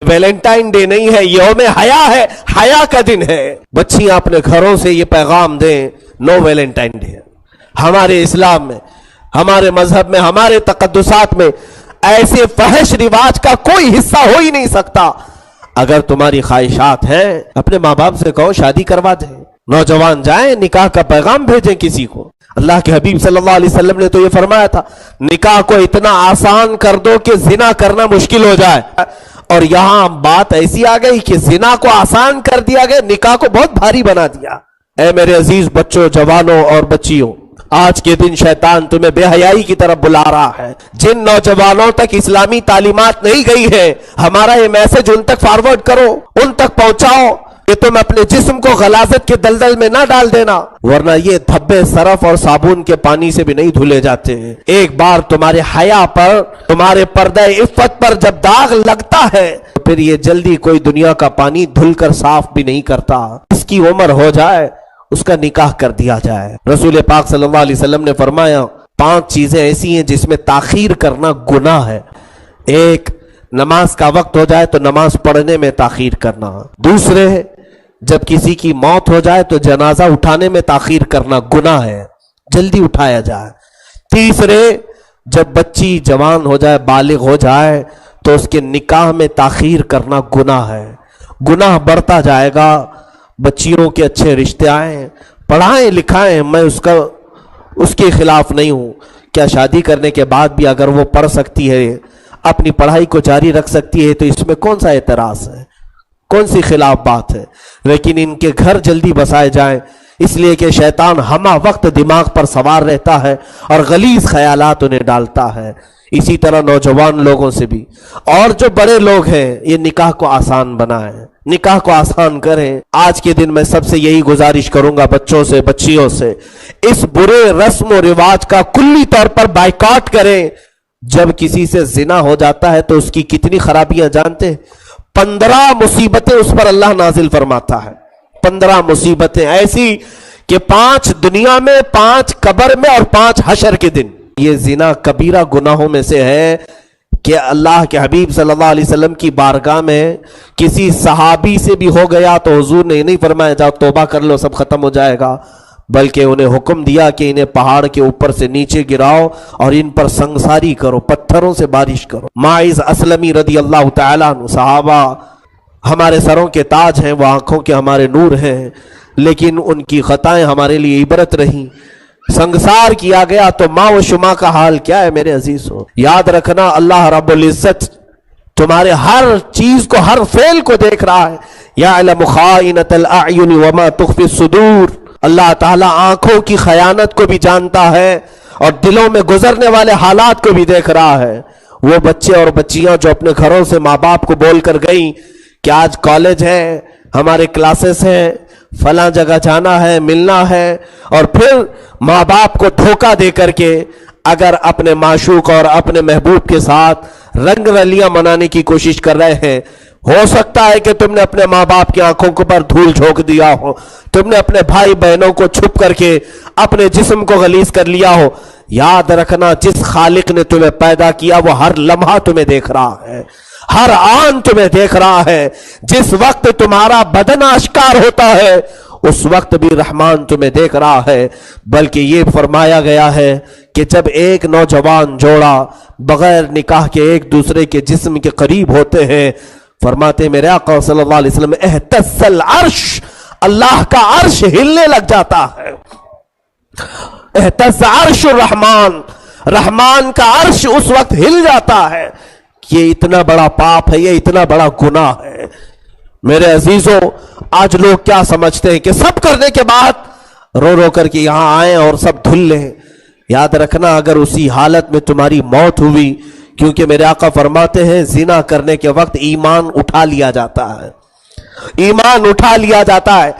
Valentine day نہیں ہے، یوم حیا ہے، حیا کا دن ہے۔ بچیاں اپنے گھروں سے یہ پیغام دیں، نو ویلنٹائن ڈے۔ ہمارے اسلام میں، ہمارے مذہب میں، ہمارے تقدسات میں ایسے فحش رواج کا کوئی حصہ ہو ہی نہیں سکتا۔ اگر تمہاری خواہشات ہیں اپنے ماں باپ سے کہو شادی کروا دیں، نوجوان جائیں نکاح کا پیغام بھیجیں کسی کو۔ اللہ کے حبیب صلی اللہ علیہ وسلم نے تو یہ فرمایا تھا، نکاح کو اتنا آسان کر دو کہ زنا کرنا مشکل ہو جائے، اور یہاں بات ایسی آ گئی کہ زنا کو آسان کر دیا گیا، نکاح کو بہت بھاری بنا دیا۔ اے میرے عزیز بچوں، جوانوں اور بچیوں، آج کے دن شیطان تمہیں بے حیائی کی طرف بلا رہا ہے۔ جن نوجوانوں تک اسلامی تعلیمات نہیں گئی ہے، ہمارا یہ میسج ان تک فارورڈ کرو، ان تک پہنچاؤ کہ تم اپنے جسم کو غلاظت کے دلدل میں نہ ڈال دینا، ورنہ یہ دھبے سرف اور صابن کے پانی سے بھی نہیں دھلے جاتے ہیں۔ ایک بار تمہارے حیا پر، تمہارے پردہ عفت پر جب داغ لگتا ہے تو پھر یہ جلدی کوئی دنیا کا پانی دھل کر صاف بھی نہیں کرتا۔ اس کی عمر ہو جائے اس کا نکاح کر دیا جائے۔ رسول پاک صلی اللہ علیہ وسلم نے فرمایا 5 چیزیں ایسی ہیں جس میں تاخیر کرنا گناہ ہے۔ ایک، نماز کا وقت ہو جائے تو نماز پڑھنے میں تاخیر کرنا۔ دوسرے، جب کسی کی موت ہو جائے تو جنازہ اٹھانے میں تاخیر کرنا گناہ ہے، جلدی اٹھایا جائے۔ تیسرے، جب بچی جوان ہو جائے، بالغ ہو جائے تو اس کے نکاح میں تاخیر کرنا گناہ ہے۔ گناہ بڑھتا جائے گا، بچیوں کے اچھے رشتے آئیں، پڑھائیں لکھائیں، میں اس کے خلاف نہیں ہوں۔ کیا شادی کرنے کے بعد بھی اگر وہ پڑھ سکتی ہے، اپنی پڑھائی کو جاری رکھ سکتی ہے تو اس میں کون سا اعتراض ہے، کون سی خلاف بات ہے؟ لیکن ان کے گھر جلدی بسائے جائیں، اس لیے کہ شیطان ہمہ وقت دماغ پر سوار رہتا ہے اور غلیظ خیالات انہیں ڈالتا ہے۔ اسی طرح نوجوان لوگوں سے بھی، اور جو بڑے لوگ ہیں، یہ نکاح کو آسان بنائیں، نکاح کو آسان کریں۔ آج کے دن میں سب سے یہی گزارش کروں گا، بچوں سے، بچیوں سے، اس برے رسم و رواج کا کلی طور پر بائیکاٹ کریں۔ جب کسی سے زنا ہو جاتا ہے تو اس کی کتنی خرابیاں جانتے ہیں؟ 15 مصیبتیں اس پر اللہ نازل فرماتا ہے۔ 15 مصیبتیں ایسی کہ 5 دنیا میں، 5 قبر میں اور 5 حشر کے دن۔ یہ زنا کبیرہ گناہوں میں سے ہے کہ اللہ کے حبیب صلی اللہ علیہ وسلم کی بارگاہ میں کسی صحابی سے بھی ہو گیا تو حضور نے نہیں فرمایا جاؤ توبہ کر لو سب ختم ہو جائے گا، بلکہ انہیں حکم دیا کہ انہیں پہاڑ کے اوپر سے نیچے گراؤ اور ان پر سنگساری کرو، پتھروں سے بارش کرو۔ معاذ اسلمی رضی اللہ تعالیٰ عنہ، صحابہ ہمارے سروں کے تاج ہیں، وہ آنکھوں کے ہمارے نور ہیں، لیکن ان کی خطائیں ہمارے لیے عبرت رہیں۔ سنگسار کیا گیا تو ماں و شما کا حال کیا ہے میرے عزیزو؟ یاد رکھنا اللہ رب العزت تمہارے ہر چیز کو، ہر فعل کو دیکھ رہا ہے۔ یعلم خائنۃ الاعین وما تخفی الصدور، اللہ تعالیٰ آنکھوں کی خیانت کو بھی جانتا ہے اور دلوں میں گزرنے والے حالات کو بھی دیکھ رہا ہے۔ وہ بچے اور بچیاں جو اپنے گھروں سے ماں باپ کو بول کر گئیں کہ آج کالج ہے، ہمارے کلاسز ہیں، فلاں جگہ جانا ہے، ملنا ہے، اور پھر ماں باپ کو دھوکہ دے کر کے اگر اپنے معشوق اور اپنے محبوب کے ساتھ رنگ رلیاں منانے کی کوشش کر رہے ہیں، ہو سکتا ہے کہ تم نے اپنے ماں باپ کی آنکھوں کے پر دھول جھونک دیا ہو، تم نے اپنے بھائی بہنوں کو چھپ کر کے اپنے جسم کو غلیظ کر لیا ہو۔ یاد رکھنا جس خالق نے تمہیں پیدا کیا وہ ہر لمحہ تمہیں دیکھ رہا ہے، ہر آن تمہیں دیکھ رہا ہے۔ جس وقت تمہارا بدن آشکار ہوتا ہے اس وقت بھی رحمان تمہیں دیکھ رہا ہے۔ بلکہ یہ فرمایا گیا ہے کہ جب ایک نوجوان جوڑا بغیر نکاح کے ایک دوسرے کے جسم کے قریب ہوتے ہیں، فرماتے میرے آقا صلی اللہ علیہ وسلم، اہتز العرش، اللہ کا عرش ہلنے لگ جاتا ہے۔ اہتز عرش الرحمن، رحمان کا عرش اس وقت ہل جاتا ہے۔ یہ اتنا بڑا پاپ ہے، یہ اتنا بڑا گناہ ہے۔ میرے عزیزوں، آج لوگ کیا سمجھتے ہیں کہ سب کرنے کے بعد رو رو کر کے یہاں آئیں اور سب دھل لیں۔ یاد رکھنا اگر اسی حالت میں تمہاری موت ہوئی، کیونکہ میرے آقا فرماتے ہیں زنا کرنے کے وقت ایمان اٹھا لیا جاتا ہے، ایمان اٹھا لیا جاتا ہے۔